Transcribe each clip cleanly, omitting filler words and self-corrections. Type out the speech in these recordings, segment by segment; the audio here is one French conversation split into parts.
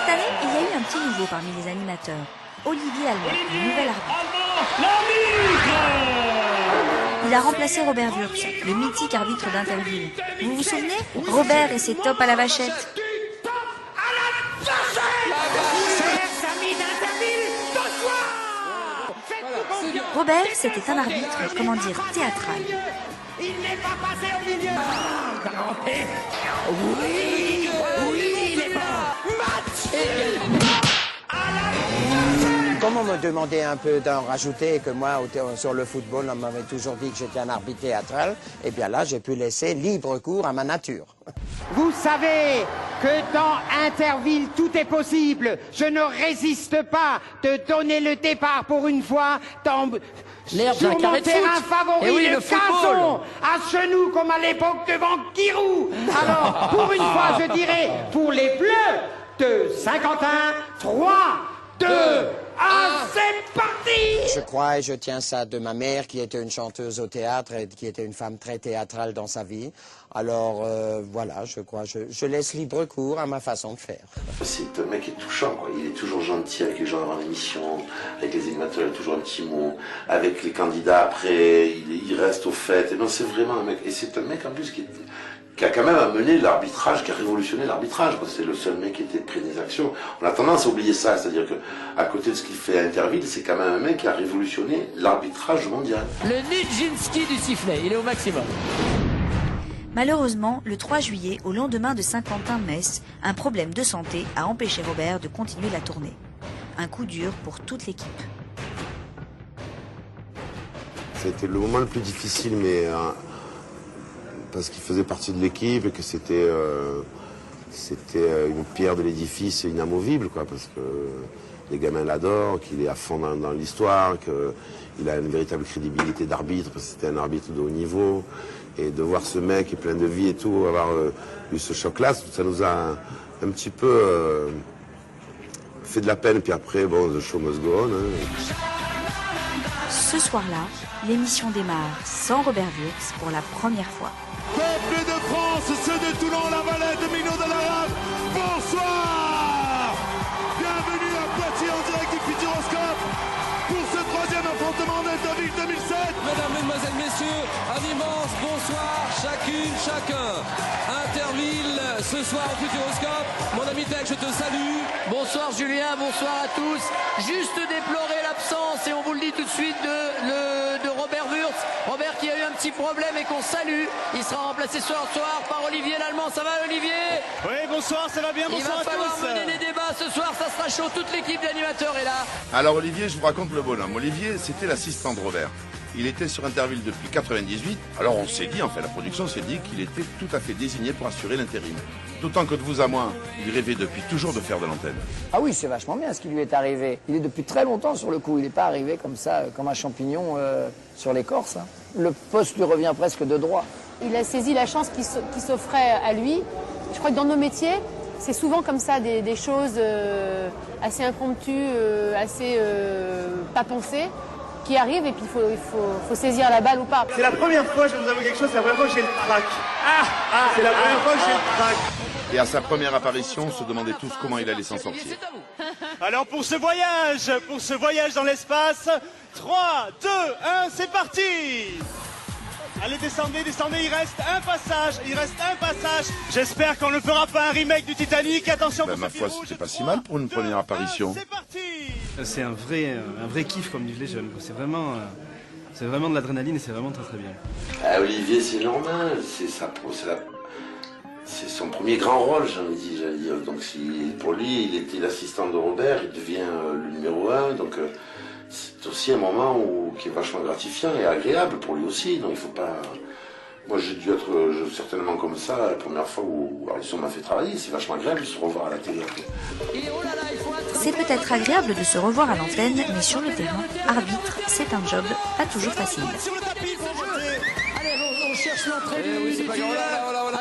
Cette année, il y a eu un petit nouveau parmi les animateurs. Olivier Allemand, le nouvel arbitre. Il a remplacé Robert Wurtz, le mythique arbitre d'Interville. Vous vous souvenez? Robert et ses tops à la vachette. Robert, c'était un arbitre, comment dire, théâtral. Il n'est pas passé au milieu. Oui, il est mort. Match. Comme on me demandait un peu d'en rajouter et que moi, sur le football, on m'avait toujours dit que j'étais un arbitre théâtral, et bien là, j'ai pu laisser libre cours à ma nature. Vous savez que dans Interville, tout est possible. Je ne résiste pas de donner le départ pour une fois sur mon terrain favori, le gazon, à genoux comme à l'époque devant Giroud. Alors, pour une fois, je dirais, pour les Bleus de Saint-Quentin, 3, 2, 1, c'est parti! Je crois et je tiens ça de ma mère qui était une chanteuse au théâtre et qui était une femme très théâtrale dans sa vie. Alors voilà, je crois, je laisse libre cours à ma façon de faire. C'est un mec qui est touchant, quoi. Il est toujours gentil avec les gens avant l'émission, avec les animateurs, il a toujours un petit mot, avec les candidats après, il reste au fait. Et non, c'est vraiment un mec, et c'est un mec en plus qui a quand même amené l'arbitrage, qui a révolutionné l'arbitrage. C'est le seul mec qui était près des actions. On a tendance à oublier ça, c'est-à-dire que à côté de ce qu'il fait à Interville, c'est quand même un mec qui a révolutionné l'arbitrage mondial. Le Nijinsky du sifflet, il est au maximum. Malheureusement, le 3 juillet, au lendemain de Saint-Quentin-Metz, un problème de santé a empêché Robert de continuer la tournée. Un coup dur pour toute l'équipe. C'était le moment le plus difficile, mais parce qu'il faisait partie de l'équipe et que c'était une pierre de l'édifice inamovible, quoi, parce que les gamins l'adorent, qu'il est à fond dans l'histoire, qu'il a une véritable crédibilité d'arbitre, parce que c'était un arbitre de haut niveau. Et de voir ce mec qui est plein de vie et tout, avoir eu ce choc-là, ça nous a un petit peu fait de la peine. Puis après, bon, the show must go on. Hein. Ce soir-là, l'émission démarre sans Robert Wurtz pour la première fois. Peuple de France, ceux de Toulon, la Valette, Minot de la Rame, bonsoir! Bienvenue à Poitiers en direct du Futuroscope pour ce troisième affrontement d'Interville 2007. Mesdames, Mesdemoiselles, Messieurs, un immense bonsoir chacune, chacun. Interville, ce soir au Futuroscope. Mon ami Tech, je te salue. Bonsoir Julien, bonsoir à tous. Juste déplorer l'absence, et on vous le dit tout de suite, de Robert Wurtz. Robert qui a eu un petit problème et qu'on salue. Il sera remplacé ce soir par Olivier Lallemand. Ça va Olivier? Oui, bonsoir, ça va bien, bonsoir à tous. Il va falloir mener des débats ce soir, ça sera chaud. Toute l'équipe d'animateurs est là. Alors Olivier, je vous raconte le bonhomme. Olivier, c'était l'assistant de Robert. Il était sur Interville depuis 98. Alors on s'est dit, la production s'est dit qu'il était tout à fait désigné pour assurer l'intérim. D'autant que de vous à moi, il rêvait depuis toujours de faire de l'antenne. Ah oui, c'est vachement bien ce qui lui est arrivé. Il est depuis très longtemps sur le coup. Il n'est pas arrivé comme ça, comme un champignon sur l'écorce. Hein. Le poste lui revient presque de droit. Il a saisi la chance qui s'offrait à lui. Je crois que dans nos métiers, c'est souvent comme ça, des choses assez impromptues, assez pas pensées, qui arrivent, et puis il faut saisir la balle ou pas. C'est la première fois, je vous avoue quelque chose, c'est la première fois que j'ai le trac. C'est la première fois que j'ai le trac. Et à sa première apparition, on se demandait tous comment il allait s'en sortir. Alors pour ce voyage dans l'espace, 3, 2, 1, c'est parti! Allez, descendez, il reste un passage. J'espère qu'on ne fera pas un remake du Titanic. Attention, ma foi, c'était pas si mal pour une première apparition. C'est parti! C'est un vrai kiff, comme disent les jeunes. C'est vraiment de l'adrénaline et c'est vraiment très très bien. Olivier, c'est normal, c'est son premier grand rôle, j'allais dire. Donc pour lui, il était l'assistant de Robert, il devient le numéro 1, donc c'est aussi un moment qui est vachement gratifiant et agréable pour lui aussi. Donc il faut pas. Moi j'ai dû être certainement comme ça la première fois où Harrison m'a fait travailler. C'est vachement agréable de se revoir à la télé. C'est peut-être agréable de se revoir à l'antenne, mais sur le terrain, arbitre, c'est un job pas toujours facile. Allez, on cherche l'entrée du... Oui, c'est pas grave.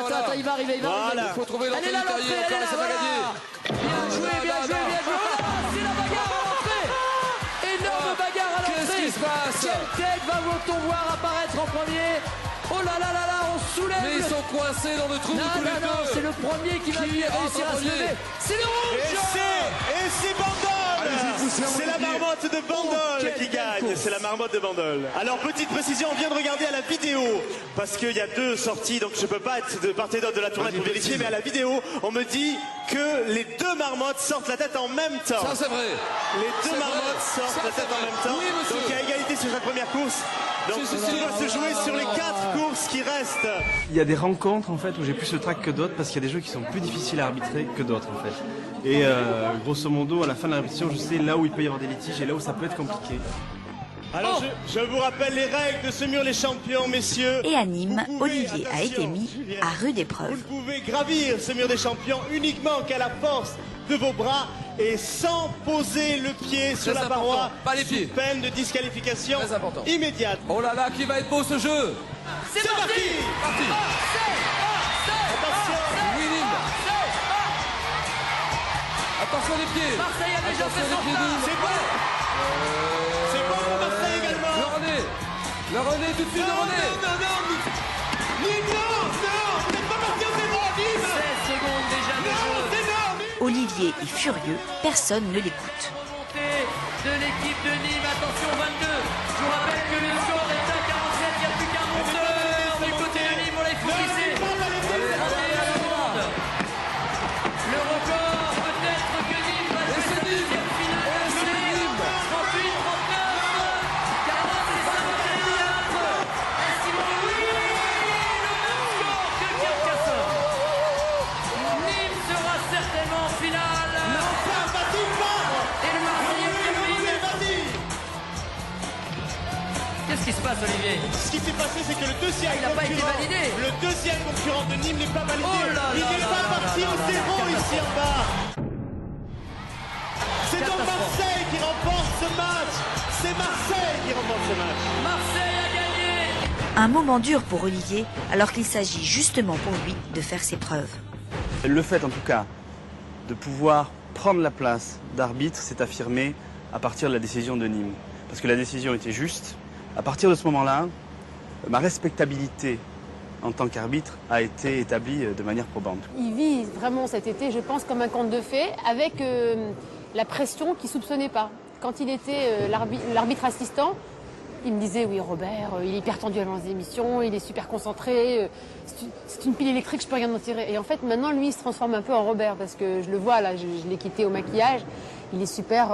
Attends, il va arriver. Il faut trouver l'entrée du terrier, encore et ça va gagner. Bien joué. C'est la bagarre à l'entrée. Énorme bagarre à l'entrée. Qu'est-ce qui se passe? Quelle tête va-t-on voir apparaître en premier? Oh là là, on soulève. Mais ils sont coincés dans le trou tous les deux. C'est le premier qui va réussir à se lever. C'est le rouge. marmotte de Bandol qui gagne. C'est la marmotte de Bandol. Alors, petite précision, on vient de regarder à la vidéo, parce qu'il y a 2 sorties, donc je peux pas être de part et d'autre de la tournée pour vérifier, mais à la vidéo, on me dit que les 2 marmottes sortent la tête en même temps. Ça, c'est vrai. Les 2 marmottes sortent la tête en même temps. Oui, monsieur. Donc, il y a égalité sur cette première course. Donc, tout va se jouer sur les 4 courses qui restent. Il y a des rencontres en fait où j'ai plus le track que d'autres parce qu'il y a des jeux qui sont plus difficiles à arbitrer que d'autres en fait. Et grosso modo, à la fin de la répétition, je sais là où il peut y avoir des litiges et là où ça peut être compliqué. Alors je vous rappelle les règles de ce mur les champions, messieurs. Et à Nîmes, Olivier a été mis à rude épreuve. Vous ne pouvez gravir ce mur des champions uniquement qu'à la force de vos bras et sans poser le pied sur la paroi. Pas les pieds. Sous peine de disqualification immédiate. Oh là là, qui va être beau ce jeu. C'est parti. Attention. Attention les pieds. Marseille a déjà fait son plein. C'est bon. C'est bon pour Marseille également. Le René, tout de suite le René. Non, vous n'êtes pas parti en zéro, 16 secondes déjà de jeu. Olivier est furieux, personne ne l'écoute. De l'équipe de Nîmes, attention 22. Je vous rappelle que le score est à 47, il n'y a plus qu'un monteur du côté de Nîmes, on l'a expulsé. Le record peut-être que Nîmes va jouer sa deuxième finale. 38, 39, 40 et 51. Simon Louis, le même score que Carcassonne. Nîmes sera certainement en finale. Non, pas, va-t-il pas. Et le Marseillais Qu'est-ce qui se passe, Olivier? Ce qui s'est passé, c'est que le deuxième il n'a pas été validé. Le deuxième concurrent de Nîmes n'est pas validé. Oh là il n'est pas parti au zéro ici en bas. C'est donc Marseille qui remporte ce match. C'est Marseille qui remporte ce match. Marseille a gagné. Un moment dur pour Olivier, alors qu'il s'agit justement pour lui de faire ses preuves. Le fait en tout cas de pouvoir prendre la place d'arbitre s'est affirmé à partir de la décision de Nîmes. Parce que la décision était juste. À partir de ce moment-là, ma respectabilité en tant qu'arbitre a été établie de manière probante. Il vit vraiment cet été, je pense, comme un conte de fées, avec la pression qu'il ne soupçonnait pas. Quand il était l'arbitre assistant, il me disait, oui Robert, il est hyper tendu avant les émissions, il est super concentré, c'est une pile électrique, je peux rien en tirer. Et en fait, maintenant, lui, il se transforme un peu en Robert, parce que je le vois, là, je l'ai quitté au maquillage, il est super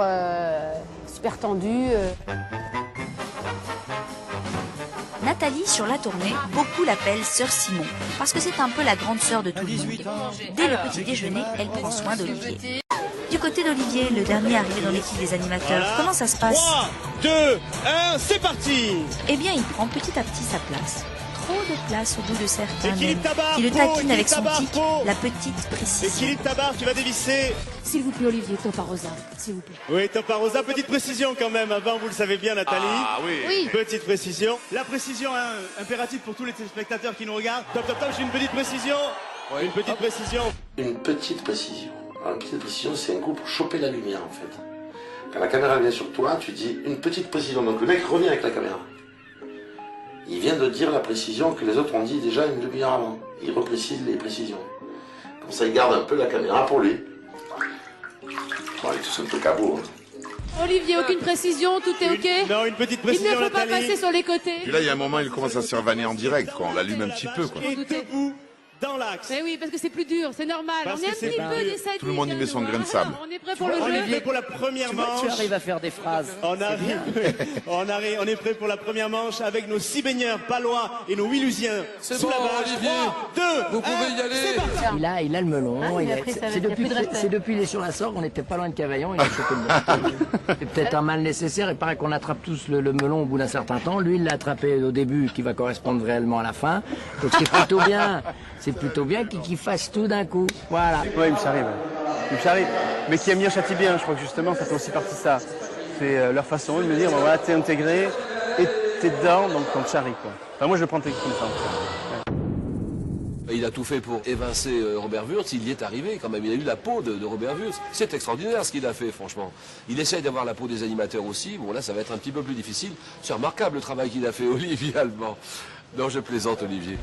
tendu. Nathalie, sur la tournée, beaucoup l'appellent Sœur Simon, parce que c'est un peu la grande sœur de tout le monde. Dès le petit déjeuner, elle prend soin d'Olivier. Du côté d'Olivier, le dernier arrivé dans l'équipe des animateurs, Voilà. comment ça se passe? 3, 2, 1, c'est parti. Eh bien, il prend petit à petit sa place. Trop de place au bout de certains Équilibre même, tabac, qui le Pau, taquine avec équilibre son tabac, tic, Pau. la petite précision. Équilibre tabac, tu vas dévisser. S'il vous plaît, Olivier, Topa Rosa, s'il vous plaît. Oui, Topa Rosa, petite précision quand même, avant, vous le savez bien, Nathalie. Ah oui. Oui. Petite précision. La précision, hein, impérative pour tous les téléspectateurs qui nous regardent. Top, top, top, j'ai une petite précision. Oui. Une petite précision. Une petite précision. Alors, une petite précision, c'est un coup pour choper la lumière en fait. Quand la caméra vient sur toi, tu dis une petite précision. Donc le mec revient avec la caméra. Il vient de dire la précision que les autres ont dit déjà une demi-heure avant. Il reprécise les précisions. Comme ça, il garde un peu la caméra pour lui. Bon, il est tous un peu cabot. Olivier, aucune précision, tout est OK? Non, une petite Il précision, ne faut pas Nathalie. passer sur les côtés. Puis là, il y a un moment, il commence à se faire vanner en direct, quoi. On l'allume un petit peu, quoi. Et debout dans l'axe. Mais oui, parce que c'est plus dur, c'est normal. Parce on est que un c'est petit plus peu dur. des sadiques. Tout le monde y met son grain de sable. On est prêt pour le On est jeu. prêt pour la première manche. Tu arrives à faire des phrases. On est prêt pour la première manche avec nos 6 baigneurs palois et nos 8 lusiens C'est sous bon, la bâche. Olivier. 3, 2, Vous pouvez y aller. c'est parti. Il a le melon. il a pris ça, il y a plus de respect. C'est depuis il est sur la Sorgue, on n'était pas loin de Cavaillon, il a chopé le melon. C'est peut-être un mal nécessaire, il paraît qu'on attrape tous le melon au bout d'un certain temps. Lui, il l'a attrapé au début, qui va correspondre réellement à la fin. Donc c'est plutôt bien qu'il fasse tout d'un coup. Voilà. Oui, il me charrie. Il me charrie. Mais qui aime bien châtie bien, je crois que justement, ça fait aussi partie de ça. C'est leur façon de me dire, bon, voilà, t'es intégré, et t'es dedans, donc on te charrie, quoi. Enfin, moi, je le prends comme ça. Il a tout fait pour évincer Robert Wurtz, il y est arrivé quand même, il a eu la peau de Robert Wurtz. C'est extraordinaire ce qu'il a fait, franchement. Il essaye d'avoir la peau des animateurs aussi, bon là ça va être un petit peu plus difficile. C'est remarquable le travail qu'il a fait, Olivier Allemand. Non, je plaisante, Olivier.